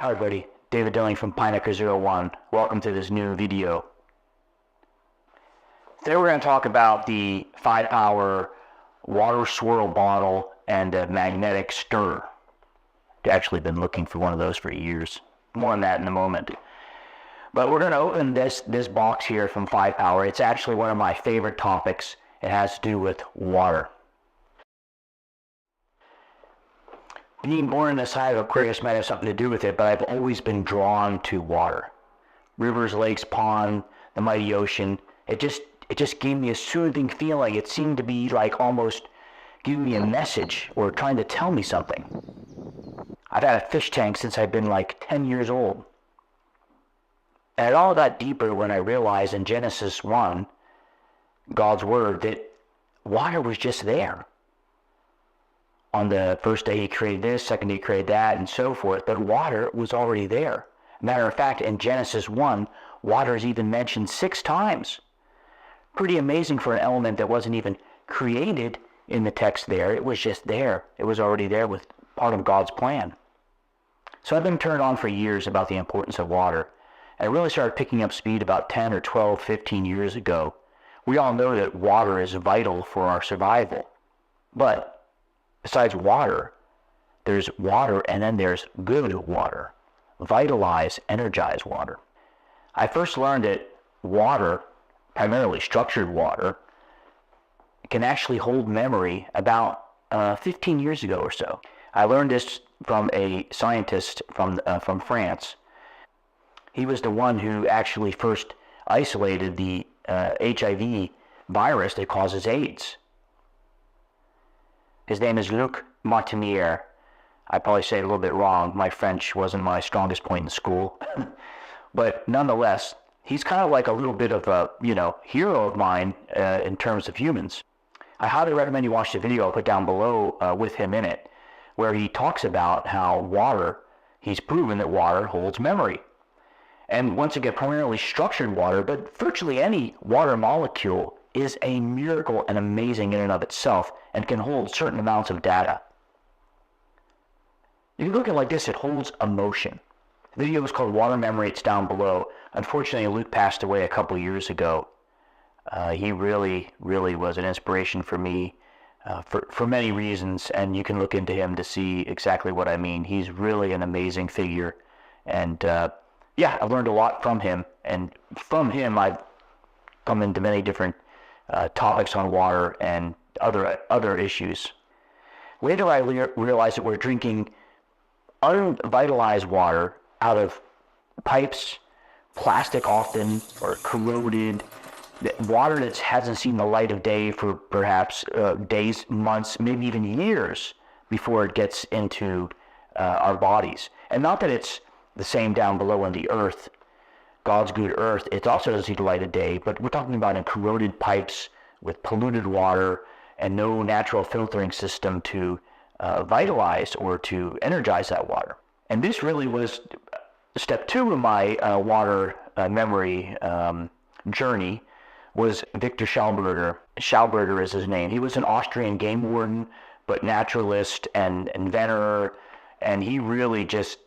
Hi everybody, David Dilling from Pinecker01. Welcome to this new video. Today we're going to talk about the Phipower water swirl bottle and a magnetic stir. I've actually been looking for one of those for years. More on that in a moment. But we're going to open this box here from Phipower. It's actually one of my favorite topics. It has to do with water. Being born in the side of Aquarius might have something to do with it, but I've always been drawn to water. Rivers, lakes, pond, the mighty ocean. It just gave me a soothing feeling. It seemed to be like almost giving me a message or trying to tell me something. I've had a fish tank since I've been like 10 years old. And it all got deeper when I realized in Genesis 1, God's word, that water was just there. On the first day he created this, second day he created that, and so forth. But water was already there. Matter of fact, in Genesis 1, water is even mentioned 6 times. Pretty amazing for an element that wasn't even created in the text there. It was just there. It was already there with part of God's plan. So I've been turned on for years about the importance of water. And I really started picking up speed about 10 or 12, 15 years ago. We all know that water is vital for our survival. But besides water, there's water and then there's good water. Vitalized, energized water. I first learned that water, primarily structured water, can actually hold memory about 15 years ago or so. I learned this from a scientist from France. He was the one who actually first isolated the HIV virus that causes AIDS. His name is Luc Martiniere. I probably say it a little bit wrong. My French wasn't my strongest point in school. But nonetheless, he's kind of like a little bit of a, hero of mine in terms of humans. I highly recommend you watch the video I'll put down below with him in it, where he talks about how water, he's proven that water holds memory. And once again, primarily structured water, but virtually any water molecule is a miracle and amazing in and of itself and can hold certain amounts of data. If you look at it like this, it holds emotion. The video is called Water Memory. It's down below. Unfortunately, Luke passed away a couple years ago. He really was an inspiration for me for many reasons, and you can look into him to see exactly what I mean. He's really an amazing figure, and I've learned a lot from him, and from him I've come into many different topics on water and other issues. Later I realized that we're drinking unvitalized water out of pipes, plastic often, or corroded, water that hasn't seen the light of day for perhaps days, months, maybe even years before it gets into our bodies. And not that it's the same down below in the earth, God's good earth, it also doesn't see the light of day, but we're talking about in corroded pipes with polluted water and no natural filtering system to vitalize or to energize that water. And this really was step 2 of my water memory journey, was Viktor Schauberger. Schauberger is his name. He was an Austrian game warden, but naturalist and inventor, and he really just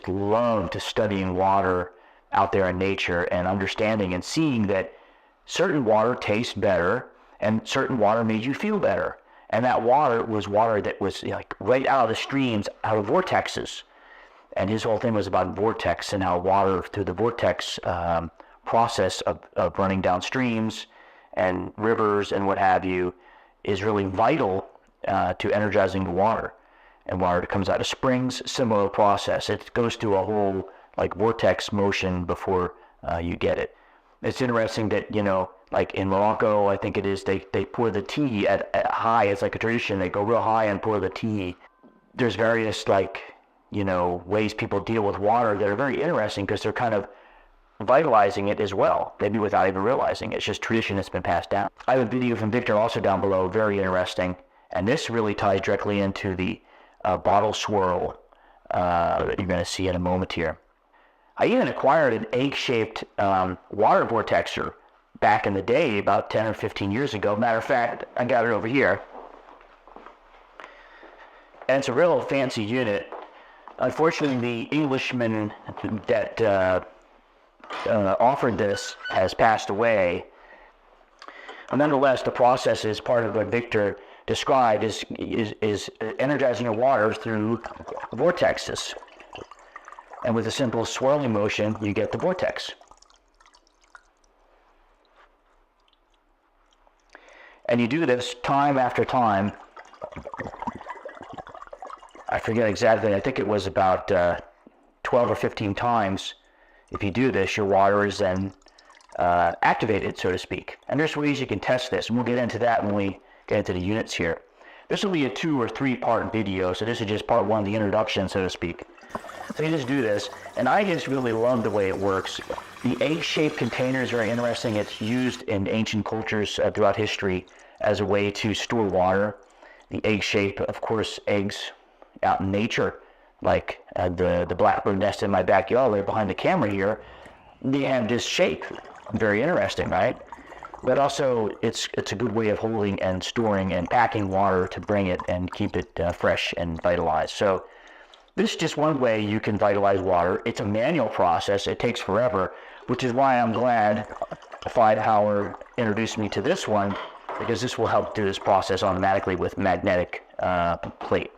loved studying water out there in nature and understanding and seeing that certain water tastes better and certain water made you feel better. And that water was water that was like right out of the streams, out of vortexes. And his whole thing was about vortex and how water through the vortex process of running down streams and rivers and what have you is really vital to energizing the water. And water that comes out of springs, similar process. It goes through a whole like vortex motion before you get it. It's interesting that, like in Morocco, I think it is, they pour the tea at high. It's like a tradition. They go real high and pour the tea. There's various ways people deal with water that are very interesting because they're kind of vitalizing it as well, maybe without even realizing it. It's just tradition that's been passed down. I have a video from Viktor also down below, very interesting. And this really ties directly into the bottle swirl that you're going to see in a moment here. I even acquired an egg-shaped water vortexer back in the day, about 10 or 15 years ago. Matter of fact, I got it over here. And it's a real fancy unit. Unfortunately, the Englishman that offered this has passed away. But nonetheless, the process is part of what Viktor described is energizing your water through vortexes. And with a simple swirling motion, you get the vortex. And you do this time after time. I forget exactly, I think it was about 12 or 15 times. If you do this, your water is then activated, so to speak. And there's ways you can test this, and we'll get into that when we get into the units here. This will be a 2 or 3 part video, so this is just part 1, the introduction, so to speak. So you just do this, and I just really love the way it works. The egg-shaped container is very interesting. It's used in ancient cultures throughout history as a way to store water. The egg shape, of course, eggs out in nature, like the blackbird nest in my backyard right behind the camera here, they have this shape. Very interesting, right? But also, it's a good way of holding and storing and packing water to bring it and keep it fresh and vitalized. So this is just one way you can vitalize water. It's a manual process. It takes forever, which is why I'm glad Phipower introduced me to this one, because this will help do this process automatically with magnetic plate.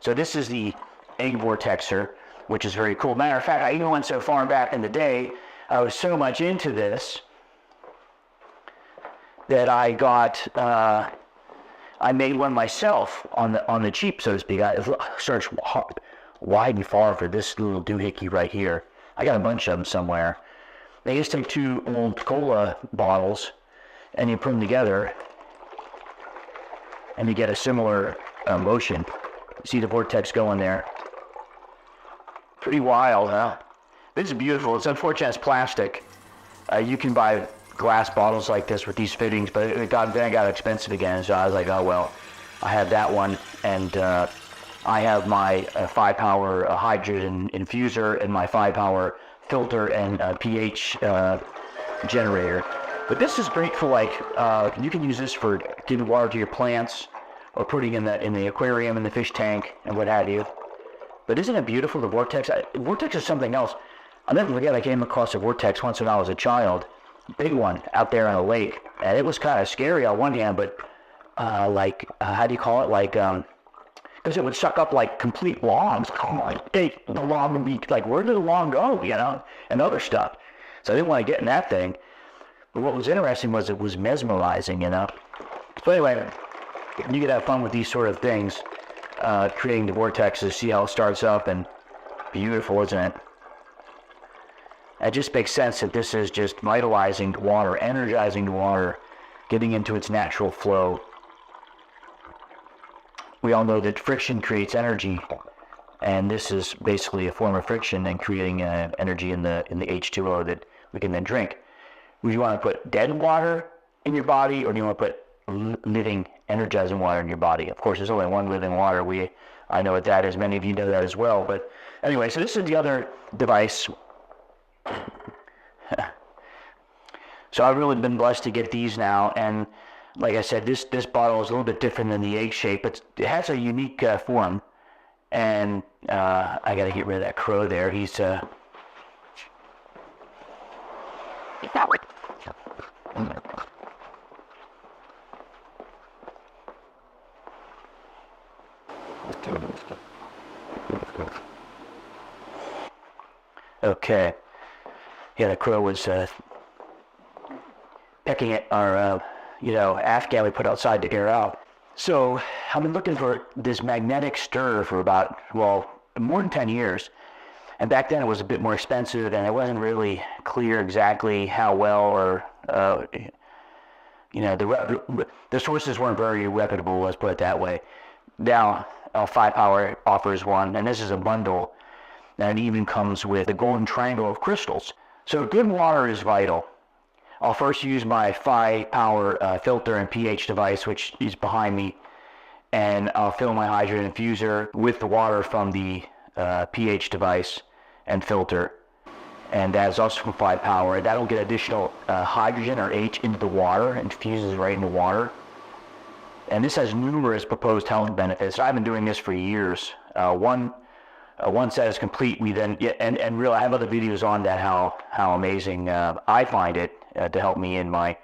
So this is the egg vortexer, which is very cool. Matter of fact, I even went so far back in the day, I was so much into this that I got, I made one myself on the cheap, so to speak. I searched wide and far for this little doohickey right here. I got a bunch of them somewhere. They just take 2 old cola bottles and you put them together and you get a similar motion. You see the vortex going there. Pretty wild, huh? This is beautiful. It's unfortunate it's plastic. You can buy glass bottles like this with these fittings, but it got expensive again, so I was like, oh well. I have that one, and I have my Phipower hydrogen infuser and my Phipower filter and pH generator. But this is great for, like, you can use this for giving water to your plants or putting in the aquarium, in the fish tank, and what have you. But isn't it beautiful, the vortex? Vortex is something else. I'll never forget, I came across a vortex once when I was a child. Big one out there on a lake. And it was kind of scary on one hand, but how do you call it? Like, because it would suck up like complete logs. The log would be like, where did the log go? You know, and other stuff. So I didn't want to get in that thing. But what was interesting was it was mesmerizing, you know. So anyway, you could have fun with these sort of things, creating the vortexes, see how it starts up, and beautiful, isn't it? It just makes sense that this is just vitalizing the water, energizing the water, getting into its natural flow. We all know that friction creates energy, and this is basically a form of friction and creating energy in the H2O that we can then drink. Would you want to put dead water in your body, or do you want to put living, energizing water in your body? Of course, there's only one living water. I know what that is. Many of you know that as well. But anyway, so this is the other device. So I've really been blessed to get these now, and like I said, this bottle is a little bit different than the egg shape. It has a unique form, and I got to get rid of that crow there. He's okay. Yeah, the crow was pecking at our, Afghan we put outside to air out. So I've been looking for this magnetic stir for about, more than 10 years. And back then it was a bit more expensive, and it wasn't really clear exactly how well, or, the sources weren't very reputable, let's put it that way. Now, Phipower offers one, and this is a bundle, and it even comes with the golden triangle of crystals. So good water is vital. I'll first use my Phipower filter and pH device, which is behind me, and I'll fill my hydrogen infuser with the water from the pH device and filter, and that is also from Phipower. That'll get additional hydrogen or H into the water, and infuses right into water. And this has numerous proposed health benefits. I've been doing this for years. One Once that is complete, we then, and really, I have other videos on that, how amazing I find it to help me in my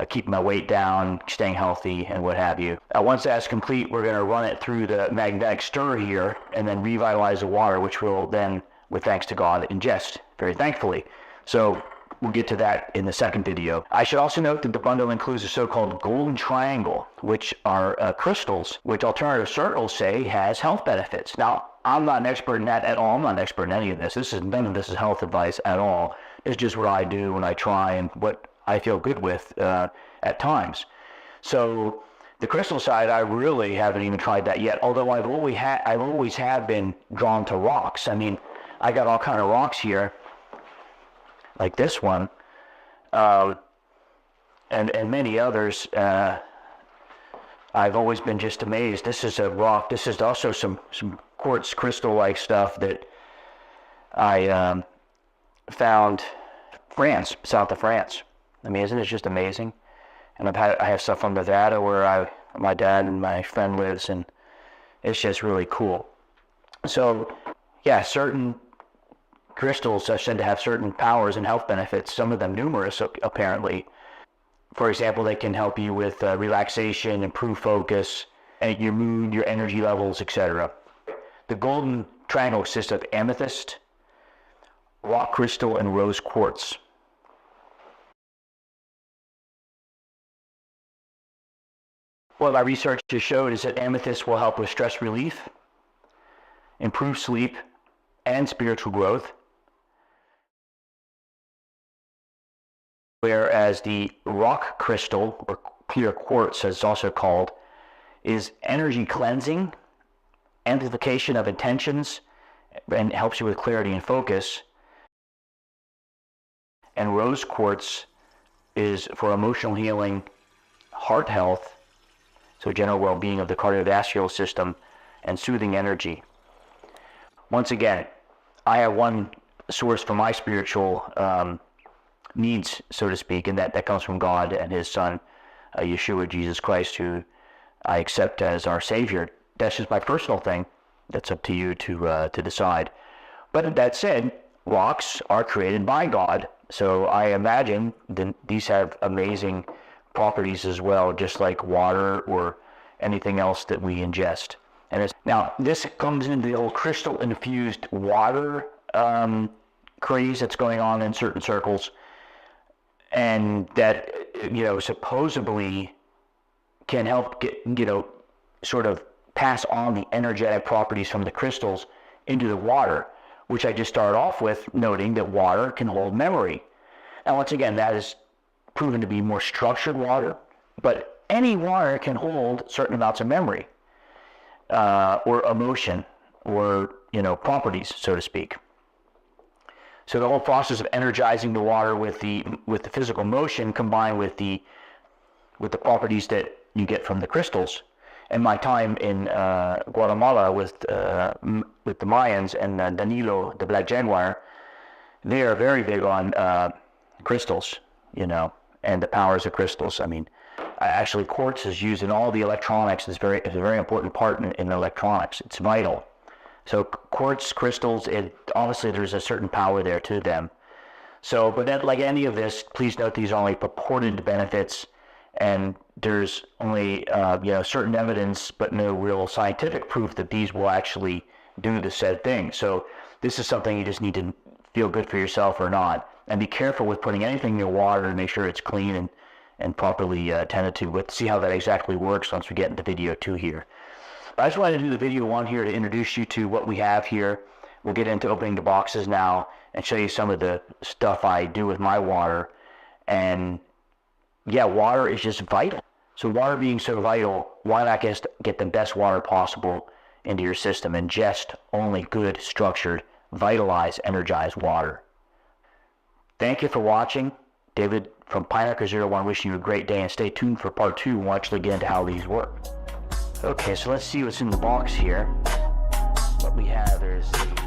keeping my weight down, staying healthy, and what have you. Once that's complete, we're going to run it through the magnetic stir here, and then revitalize the water, which we'll then, with thanks to God, ingest, very thankfully. So we'll get to that in the second video. I should also note that the bundle includes a so-called golden triangle, which are crystals, which alternative circles say has health benefits. Now, I'm not an expert in that at all. I'm not an expert in any of this. None of this is health advice at all. It's just what I do when I try and what I feel good with at times. So the crystal side, I really haven't even tried that yet. Although I've always have been drawn to rocks. I mean, I got all kind of rocks here, like this one, and many others. I've always been just amazed. This is a rock. This is also some quartz crystal-like stuff that I found France, south of France. I mean, isn't it just amazing? And I have stuff from Nevada where my dad and my friend lives, and it's just really cool. So, yeah, certain crystals are said to have certain powers and health benefits, some of them numerous, apparently. For example, they can help you with relaxation, improve focus, and your mood, your energy levels, etc. The golden triangle consists of amethyst, rock crystal, and rose quartz. What my research has showed is that amethyst will help with stress relief, improve sleep, and spiritual growth. Whereas the rock crystal, or clear quartz as it's also called, is energy cleansing, amplification of intentions, and helps you with clarity and focus. And rose quartz is for emotional healing, heart health, so general well-being of the cardiovascular system, and soothing energy. Once again, I have one source for my spiritual needs, so to speak, and that comes from God and His Son, Yeshua, Jesus Christ, who I accept as our Savior. That's just my personal thing. That's up to you to decide. But that said, rocks are created by God, so I imagine these have amazing properties as well, just like water or anything else that we ingest. And now this comes into the whole crystal infused water craze that's going on in certain circles, and that supposedly can help get sort of pass on the energetic properties from the crystals into the water, which I just started off with noting that water can hold memory. Now once again, that is proven to be more structured water, but any water can hold certain amounts of memory or emotion or properties, so to speak. So the whole process of energizing the water with the physical motion combined with the properties that you get from the crystals. And my time in Guatemala with the Mayans and Danilo, the Black Jaguar, they are very big on crystals, and the powers of crystals. I mean, actually, quartz is used in all the electronics. It's a very important part in electronics. It's vital. So quartz crystals, honestly, there's a certain power there to them. So, but then, like any of this, please note these are only purported benefits, and there's only certain evidence, but no real scientific proof that these will actually do the said thing. So this is something you just need to feel good for yourself or not. And be careful with putting anything in your water to make sure it's clean and properly tended to. Let's see how that exactly works once we get into video 2 here. But I just wanted to do the video 1 here to introduce you to what we have here. We'll get into opening the boxes now and show you some of the stuff I do with my water. And yeah, water is just vital. So water being so vital, why not get the best water possible into your system? Ingest only good, structured, vitalized, energized water. Thank you for watching. David from Pinehacker01 wishing you a great day, and stay tuned for part 2 and we'll actually get into how these work. Okay, so let's see what's in the box here. What we have is the